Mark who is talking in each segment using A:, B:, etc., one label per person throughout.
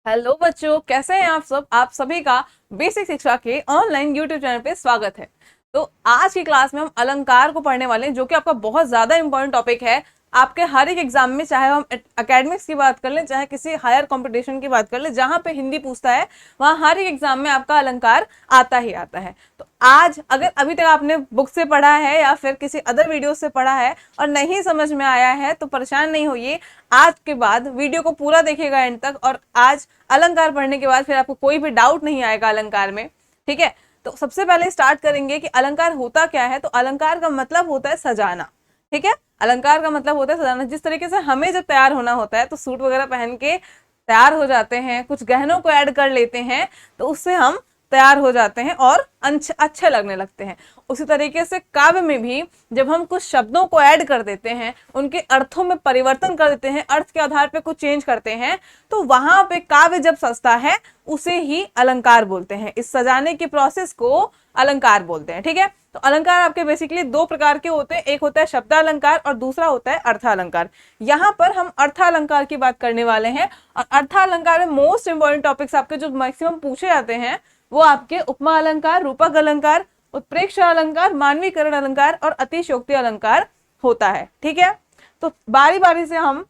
A: Hello बच्चों, कैसे हैं आप सब। आप सभी का बेसिक शिक्षा के ऑनलाइन यूट्यूब चैनल पे स्वागत है। तो आज की क्लास में हम अलंकार को पढ़ने वाले हैं, जो कि आपका बहुत ज्यादा इंपॉर्टेंट टॉपिक है। आपके हर एक एग्जाम में, चाहे हम एकेडमिक्स की बात कर लें, चाहे किसी हायर कंपटीशन की बात कर लें, जहां पे हिंदी पूछता है वहां हर एक एग्जाम में आपका अलंकार आता ही आता है। तो आज अगर अभी तक आपने बुक से पढ़ा है या फिर किसी अदर वीडियो से पढ़ा है और नहीं समझ में आया है तो परेशान नहीं होइए। आज के बाद वीडियो को पूरा देखिएगा एंड तक, और आज अलंकार पढ़ने के बाद फिर आपको कोई भी डाउट नहीं आएगा अलंकार में। ठीक है, तो सबसे पहले स्टार्ट करेंगे कि अलंकार होता क्या है। तो अलंकार का मतलब होता है सजाना। ठीक है, अलंकार का मतलब होता है सजाना। जिस तरीके से हमें जब तैयार होना होता है तो सूट वगैरह पहन के तैयार हो जाते हैं, कुछ गहनों को ऐड कर लेते हैं तो उससे हम तैयार हो जाते हैं और अच्छे लगने लगते हैं। उसी तरीके से काव्य में भी जब हम कुछ शब्दों को ऐड कर देते हैं, उनके अर्थों में परिवर्तन कर देते हैं, अर्थ के आधार पे कुछ चेंज करते हैं, तो वहां पे काव्य जब सजता है उसे ही अलंकार बोलते हैं। इस सजाने की प्रोसेस को अलंकार बोलते हैं। ठीक है, तो अलंकार आपके बेसिकली दो प्रकार के होते हैं। एक होता है शब्दालंकार और दूसरा होता है अर्थालंकार। यहाँ पर हम अर्थालंकार की बात करने वाले हैं। और अर्थालंकार में मोस्ट इंपॉर्टेंट टॉपिक्स आपके जो मैक्सिमम पूछे जाते हैं वो आपके उपमा अलंकार, रूपक अलंकार, उत्प्रेक्षा अलंकार, मानवीकरण अलंकार और अतिशयोक्ति अलंकार होता है। ठीक है, तो बारी बारी से हम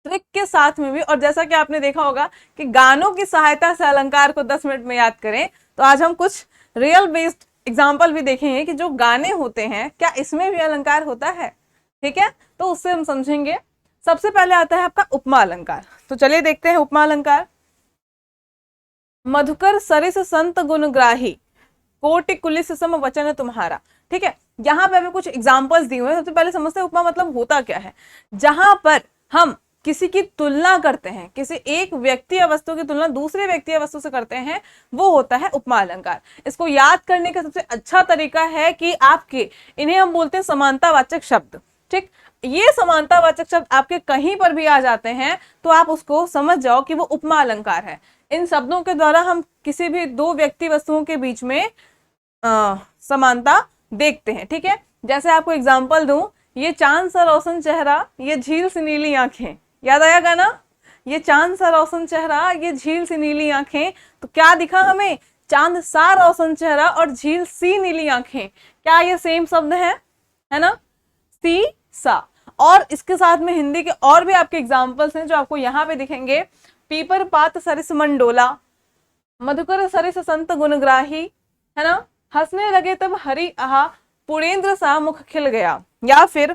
A: ट्रिक के साथ में भी, और जैसा कि आपने देखा होगा कि गानों की सहायता से अलंकार को 10 मिनट में याद करें, तो आज हम कुछ रियल बेस्ड एग्जाम्पल भी देखेंगे कि जो गाने होते हैं क्या इसमें भी अलंकार होता है। ठीक है, तो उससे हम समझेंगे। सबसे पहले आता है आपका उपमा अलंकार। तो चलिए देखते हैं उपमा अलंकार। मधुकर सरिस संत गुणग्राही, कोटि कुलिस सम वचन तुम्हारा। ठीक है, यहाँ पे अभी कुछ एग्जाम्पल्स दिए हुए हैं। सबसे पहले समझते हैं उपमा मतलब होता क्या है। जहां पर हम किसी की तुलना करते हैं, किसी एक व्यक्ति या वस्तु की तुलना दूसरे व्यक्ति या वस्तु से करते हैं, वो होता है उपमा अलंकार। इसको याद करने का सबसे अच्छा तरीका है कि आपके इन्हें हम बोलते हैं समानतावाचक शब्द। ठीक, ये समानतावाचक शब्द आपके कहीं पर भी आ जाते हैं तो आप उसको समझ जाओ कि वो उपमा अलंकार है। इन शब्दों के द्वारा हम किसी भी दो व्यक्ति वस्तुओं के बीच में समानता देखते हैं। ठीक है, जैसे आपको एग्जांपल दूं, ये चांद सा रोशन चेहरा, ये झील सी नीली आंखें। याद आएगा ना, ये चांद सा रोशन चेहरा, ये झील सी नीली आंखें। तो क्या दिखा हमें, चांद सा रोशन चेहरा और झील सी नीली आंखें। क्या ये सेम शब्द है ना, सी सा। और इसके साथ में हिंदी के और भी आपके एग्जाम्पल्स हैं जो आपको यहाँ पे दिखेंगे। पीपर पात सरिस मंडोला, मधुकर सरिस संत गुणग्राही, है ना, हंसने लगे तब हरि आहा, पुरेंद्र सा मुख खिल गया। या फिर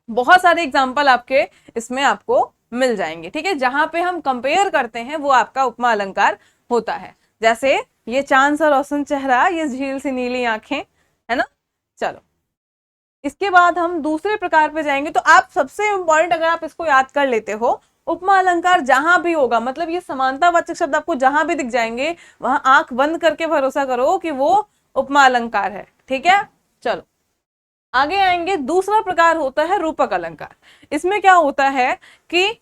A: बहुत सारे एग्जाम्पल आपके इसमें आपको मिल जाएंगे। ठीक है, जहां पे हम कंपेयर करते हैं वो आपका उपमा अलंकार होता है। जैसे ये चांद सा रोशन चेहरा, ये झील सी नीली आंखें, है ना। चलो, इसके बाद हम दूसरे प्रकार पे जाएंगे। तो आप सबसे इंपॉर्टेंट, अगर आप इसको याद कर लेते हो, उपमा अलंकार जहां भी होगा, मतलब ये समानतावाचक शब्द आपको जहां भी दिख जाएंगे, वहां आंख बंद करके भरोसा करो कि वो उपमा अलंकार है। ठीक है, चलो आगे आएंगे। दूसरा प्रकार होता है रूपक अलंकार। इसमें क्या होता है कि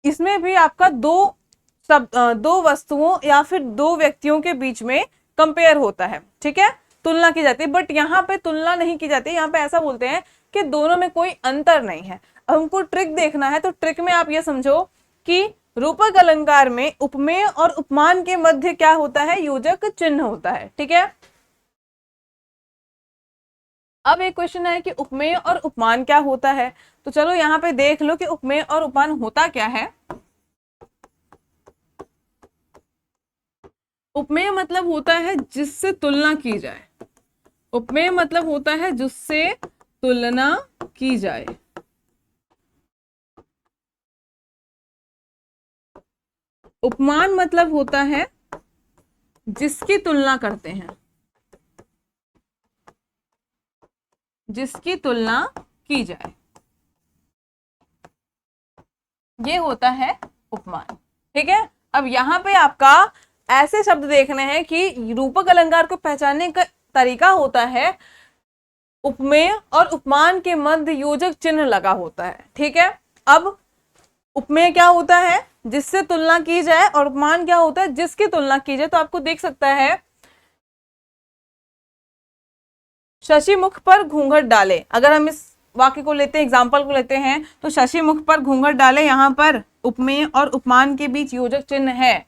A: इसमें भी आपका दो वस्तुओं या फिर दो व्यक्तियों के बीच में कंपेयर होता है। ठीक है, तुलना की जाती है, बट यहाँ पे तुलना नहीं की जाती। यहाँ पे ऐसा बोलते हैं कि दोनों में कोई अंतर नहीं है। अब हमको ट्रिक देखना है, तो ट्रिक में आप ये समझो कि रूपक अलंकार में उपमेय और उपमान के मध्य क्या होता है, योजक चिन्ह होता है। ठीक है, अब एक क्वेश्चन है कि उपमेय और उपमान क्या होता है। तो चलो यहाँ पे देख लो कि उपमेय और उपमान होता क्या है। उपमेय मतलब होता है जिससे तुलना की जाए। उपमेय मतलब होता है जिससे तुलना की जाए। उपमान मतलब होता है जिसकी तुलना करते हैं, जिसकी तुलना की जाए, ये होता है उपमान। ठीक है, अब यहाँ पे आपका ऐसे शब्द देखने हैं कि रूपक अलंकार को पहचानने का तरीका होता है, उपमेय और उपमान के मध्य योजक चिन्ह लगा होता है। ठीक है, अब उपमेय क्या होता है, जिससे तुलना की जाए, और उपमान क्या होता है, जिसकी तुलना की जाए। तो आपको देख सकता है, शशि मुख पर घूंघट डाले। अगर हम इस वाक्य को लेते हैं, एग्जाम्पल को लेते हैं, तो शशि मुख पर घूंघट डाले, यहाँ पर उपमेय और उपमान के बीच योजक चिन्ह है।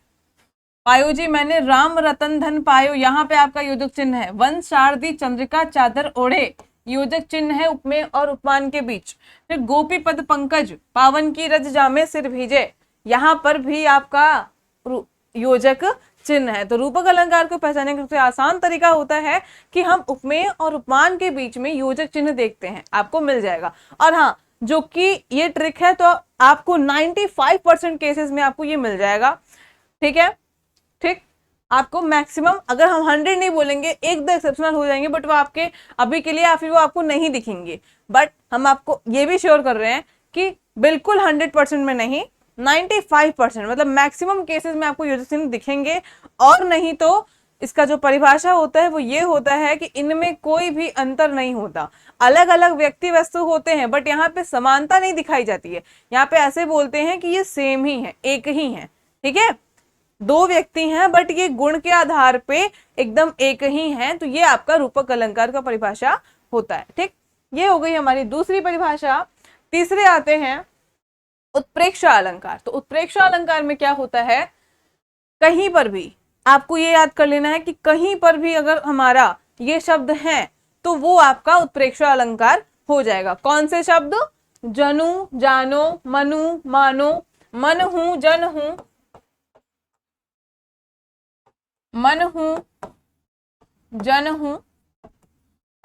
A: पायो जी मैंने राम रतन धन पायो, यहाँ पे आपका योजक चिन्ह है। वंश शारदी चंद्रिका चादर ओढ़े, योजक चिन्ह है उपमेय और उपमान के बीच। फिर गोपी पद पंकज पावन की रज जामे सिर भीजे, यहाँ पर भी आपका योजक चिन्ह है। तो रूपक अलंकार को पहचानने का सबसे आसान तरीका होता है कि हम उपमेय और उपमान के बीच में योजक चिन्ह देखते हैं, आपको मिल जाएगा। और हाँ, जो कि ये ट्रिक है तो आपको 95% केसेस में आपको ये मिल जाएगा। ठीक है, ठीक, आपको मैक्सिमम, अगर हम 100 नहीं बोलेंगे, एक दो एक्सेप्शनल हो जाएंगे, बट वो आपके अभी के लिए या फिर वो आपको नहीं दिखेंगे। बट हम आपको ये भी श्योर कर रहे हैं कि बिल्कुल 100% में नहीं, 95% मतलब मैक्सिमम केसेस में आपको योजक चिन्ह दिखेंगे। और नहीं तो इसका जो परिभाषा होता है वो ये होता है कि इनमें कोई भी अंतर नहीं होता। अलग अलग व्यक्ति वस्तु होते हैं बट यहाँ पे समानता नहीं दिखाई जाती है। यहाँ पे ऐसे बोलते हैं कि ये सेम ही है, एक ही है। ठीक है, दो व्यक्ति हैं बट ये गुण के आधार पे एकदम एक ही हैं। तो ये आपका रूपक अलंकार का परिभाषा होता है। ठीक, ये हो गई हमारी दूसरी परिभाषा। तीसरे आते हैं उत्प्रेक्षा अलंकार। तो उत्प्रेक्षा अलंकार में क्या होता है, कहीं पर भी आपको ये याद कर लेना है कि कहीं पर भी अगर हमारा ये शब्द है तो वो आपका उत्प्रेक्षा अलंकार हो जाएगा। कौन से शब्द, जनु जानो मनु मानो, मन हूं जन हूं, मन हूं जन हूं,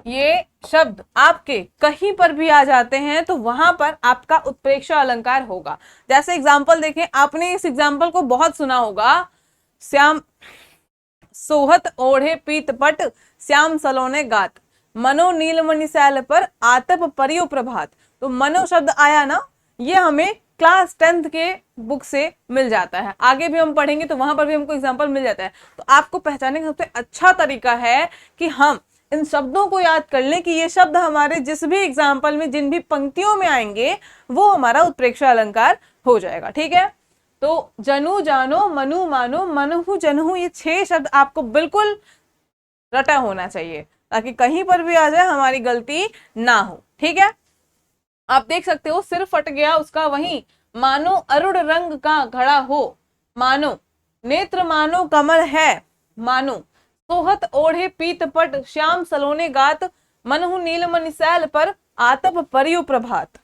A: ये शब्द आपके कहीं पर भी आ जाते हैं तो वहां पर आपका उत्प्रेक्षा अलंकार होगा। जैसे एग्जाम्पल देखें, आपने इस एग्जाम्पल को बहुत सुना होगा, श्याम सोहत ओढ़े पीतपट श्याम सलोने गात, मनो नीलमणि सैल पर आतप परियो प्रभात। तो मनो शब्द आया ना, ये हमें क्लास 10th के बुक से मिल जाता है। आगे भी हम पढ़ेंगे तो वहां पर भी हमको एग्जाम्पल मिल जाता है। तो आपको पहचानने का सबसे अच्छा तरीका है कि हम इन शब्दों को याद कर लें कि ये शब्द हमारे जिस भी एग्जाम्पल में जिन भी पंक्तियों में आएंगे वो हमारा उत्प्रेक्षा अलंकार हो जाएगा। ठीक है, तो जनु जानो मनु मानो मनहु जनहु, ये 6 शब्द आपको बिल्कुल रटा होना चाहिए ताकि कहीं पर भी आ जाए हमारी गलती ना हो। ठीक है, आप देख सकते हो, सिर फट गया उसका वहीं, मानो अरुण रंग का घड़ा हो, मानो नेत्र मानो कमल है, मानो सोहत ओढ़े पीतपट श्याम सलोने गात, मनहु नीलमणि सैल पर आतप परियो प्रभात।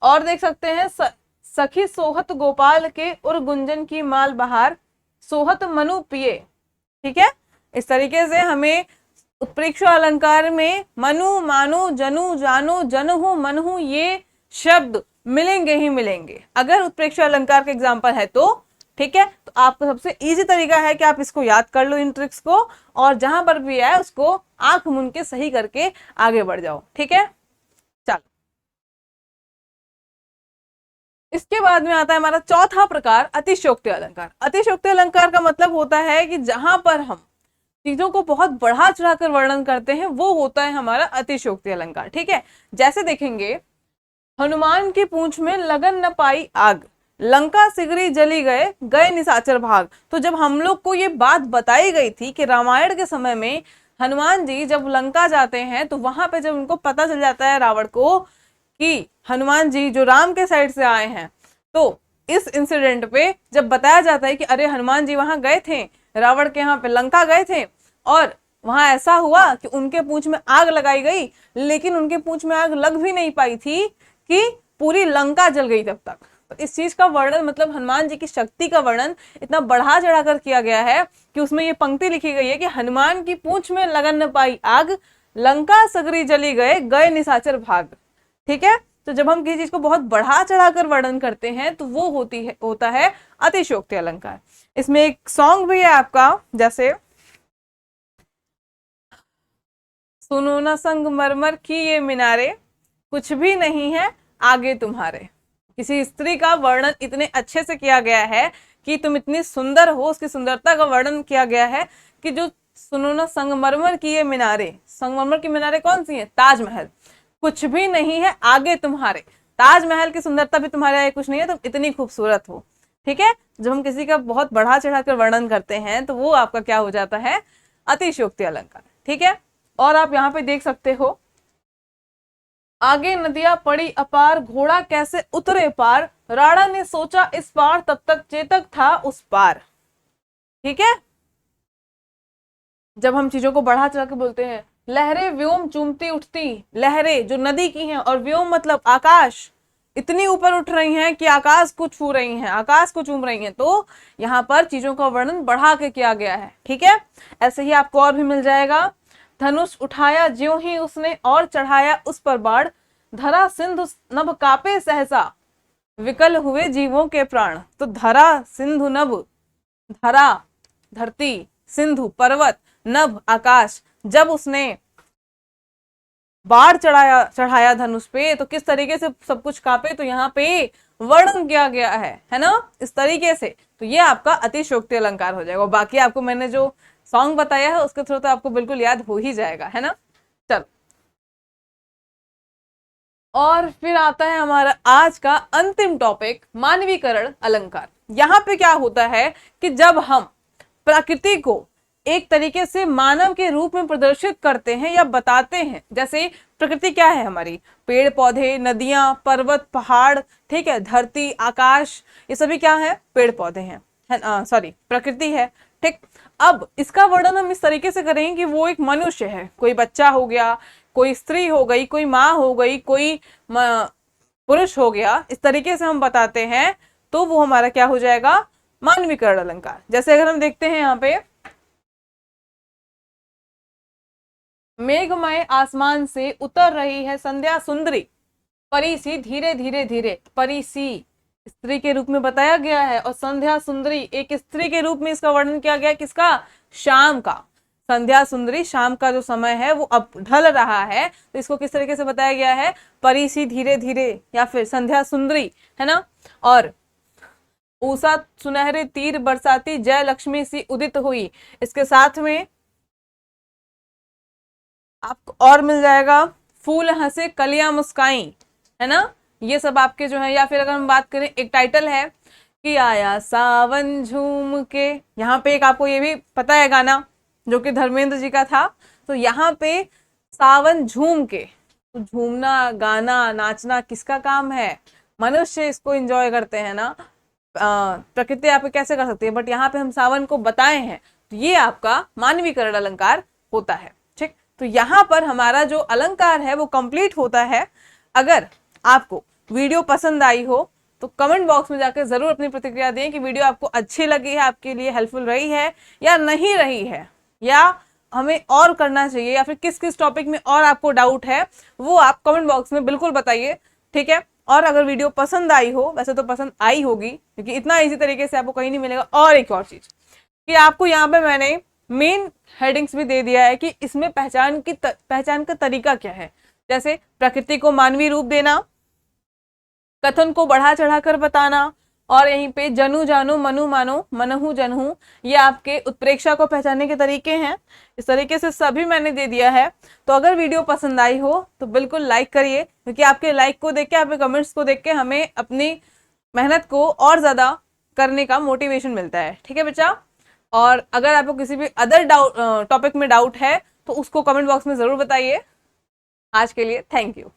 A: और देख सकते हैं, सखी सोहत गोपाल के उर गुंजन की माल बहार, सोहत मनु पिए। ठीक है, इस तरीके से हमें उत्प्रेक्षा अलंकार में मनु मानो जनु जानो जनहु मनहु ये शब्द मिलेंगे ही मिलेंगे अगर उत्प्रेक्षा अलंकार का एग्जाम्पल है तो। ठीक है, तो आपको सबसे इजी तरीका है कि आप इसको याद कर लो, इन ट्रिक्स को, और जहां पर भी है उसको आंख मूंद के सही करके आगे बढ़ जाओ। ठीक है, चलो इसके बाद में आता है हमारा चौथा प्रकार, अतिशयोक्ति अलंकार। अतिशयोक्ति अलंकार का मतलब होता है कि जहां पर हम चीजों को बहुत बढ़ा चढ़ाकर वर्णन करते हैं वो होता है हमारा अतिशयोक्ति अलंकार। ठीक है, जैसे देखेंगे, हनुमान की पूंछ में लगन न पाई आग, लंका सिगरी जली गए गए निशाचर भाग। तो जब हम लोग को ये बात बताई गई थी कि रामायण के समय में हनुमान जी जब लंका जाते हैं तो वहां पे जब उनको पता चल जाता है रावण को कि हनुमान जी जो राम के साइड से आए हैं, तो इस इंसिडेंट पे जब बताया जाता है कि अरे हनुमान जी वहां गए थे, रावण के यहाँ पे लंका गए थे और वहां ऐसा हुआ कि उनके पूंछ में आग लगाई गई, लेकिन उनके पूंछ में आग लग भी नहीं पाई थी कि पूरी लंका जल गई तब तक। तो इस चीज का वर्णन, मतलब हनुमान जी की शक्ति का वर्णन इतना बढ़ा चढ़ाकर किया गया है कि उसमें ये पंक्ति लिखी गई है कि हनुमान की पूंछ में लगन न पाई आग, लंका सगरी जली गए गए निशाचर भाग। ठीक है, तो जब हम किसी चीज को बहुत बढ़ा चढ़ाकर वर्णन करते हैं तो वो होता है अतिशयोक्ति अलंकार। इसमें एक सॉन्ग भी है आपका, जैसे सुनो ना संगमरमर की ये मीनारे, कुछ भी नहीं है आगे तुम्हारे। किसी स्त्री का वर्णन इतने अच्छे से किया गया है कि तुम इतनी सुंदर हो, उसकी सुंदरता का वर्णन किया गया है कि जो सुनो ना संगमरमर की ये मीनारे, संगमरमर की मीनारे कौन सी है, ताजमहल, कुछ भी नहीं है आगे तुम्हारे। ताजमहल की सुंदरता भी तुम्हारे आगे कुछ नहीं है, तुम इतनी खूबसूरत हो। ठीक है, जब हम किसी का बहुत बढ़ा चढ़ाकर वर्णन करते हैं तो वो आपका क्या हो जाता है, अतिशयोक्ति अलंकार। ठीक है, और आप यहाँ पे देख सकते हो, आगे नदियां पड़ी अपार, घोड़ा कैसे उतरे पार, राणा ने सोचा इस पार, तब तक चेतक था उस पार। ठीक है, जब हम चीजों को बढ़ा चढ़ा के बोलते हैं, लहरें व्योम चूमती उठती, लहरें जो नदी की हैं, और व्योम मतलब आकाश, इतनी ऊपर उठ रही हैं कि आकाश को छू रही हैं, आकाश को चूम रही हैं। तो यहाँ पर चीजों का वर्णन बढ़ा के किया गया है। ठीक है, ऐसे ही आपको और भी मिल जाएगा। धनुष उठाया ज्यों ही उसने, और चढ़ाया उस पर बाढ़, धरा सिंधु नभ कापे सहसा, विकल हुए जीवों के प्राण। तो धरा सिंधु नभ, धरा धरती, सिंधु पर्वत, नभ आकाश, जब उसने बाढ़ चढ़ाया धनुष पे तो किस तरीके से सब कुछ कांपे, तो यहाँ पे वर्णन किया गया है ना, इस तरीके से। तो ये आपका अतिशयोक्ति अलंकार हो जाएगा। बाकी आपको मैंने जो सॉन्ग बताया है उसके थ्रू तो आपको बिल्कुल याद हो ही जाएगा, है ना। चलो, और फिर आता है हमारा आज का अंतिम टॉपिक, मानवीकरण अलंकार। यहाँ पे क्या होता है कि जब हम प्रकृति को एक तरीके से मानव के रूप में प्रदर्शित करते हैं या बताते हैं, जैसे प्रकृति क्या है हमारी, पेड़ पौधे, नदियां, पर्वत, पहाड़, ठीक है, धरती, आकाश, ये सभी क्या है, पेड़ पौधे हैं, सॉरी प्रकृति है। ठीक, अब इसका वर्णन हम इस तरीके से करेंगे कि वो एक मनुष्य है, कोई बच्चा हो गया, कोई स्त्री हो गई, कोई माँ हो गई, कोई पुरुष हो गया, इस तरीके से हम बताते हैं तो वो हमारा क्या हो जाएगा, मानवीकरण अलंकार। जैसे अगर हम देखते हैं यहाँ पे, मेघमय आसमान से उतर रही है संध्या सुंदरी, परी सी धीरे धीरे धीरे, परी सी स्त्री के रूप में बताया गया है, और संध्या सुंदरी एक स्त्री के रूप में इसका वर्णन किया गया है, किसका, शाम का। संध्या सुंदरी, शाम का जो समय है वो अब ढल रहा है, तो इसको किस तरीके से बताया गया है, परी सी धीरे धीरे, या फिर संध्या सुंदरी, है ना। और ऊषा सुनहरे तीर बरसाती, जय लक्ष्मी सी उदित हुई, इसके साथ में आपको और मिल जाएगा, फूल हंसे कलियां मुस्काई, है ना। ये सब आपके जो है, या फिर अगर हम बात करें, एक टाइटल है कि आया सावन झूम के, यहाँ पे एक आपको ये भी पता है गाना जो कि धर्मेंद्र जी का था, तो यहाँ पे सावन झूम के, तो झूमना, गाना, नाचना किसका काम है, मनुष्य इसको एंजॉय करते हैं ना, प्रकृति आप कैसे कर सकती है, बट यहाँ पे हम सावन को बताए हैं, तो ये आपका मानवीकरण अलंकार होता है। ठीक, तो यहाँ पर हमारा जो अलंकार है वो कंप्लीट होता है। अगर आपको वीडियो पसंद आई हो तो कमेंट बॉक्स में जाकर जरूर अपनी प्रतिक्रिया दें कि वीडियो आपको अच्छी लगी है, आपके लिए हेल्पफुल रही है या नहीं रही है, या हमें और करना चाहिए, या फिर किस किस टॉपिक में और आपको डाउट है, वो आप कमेंट बॉक्स में बिल्कुल बताइए। ठीक है, और अगर वीडियो पसंद आई हो, वैसे तो पसंद आई होगी क्योंकि इतना इजी तरीके से आपको कहीं नहीं मिलेगा। और एक और चीज कि आपको यहाँ पे मैंने मेन हेडिंग्स भी दे दिया है कि इसमें पहचान का तरीका क्या है, जैसे प्रकृति को मानवीय रूप देना, कथन को बढ़ा चढ़ा कर बताना, और यहीं पे जनु जानो मनु मानो मनहु जनहु, ये आपके उत्प्रेक्षा को पहचानने के तरीके हैं। इस तरीके से सभी मैंने दे दिया है। तो अगर वीडियो पसंद आई हो तो बिल्कुल लाइक करिए, क्योंकि आपके लाइक को देख के, आपके कमेंट्स को देख के हमें अपनी मेहनत को और ज्यादा करने का मोटिवेशन मिलता है। ठीक है बच्चा, और अगर आपको किसी भी अदर टॉपिक में डाउट है तो उसको कमेंट बॉक्स में जरूर बताइए। आज के लिए थैंक यू।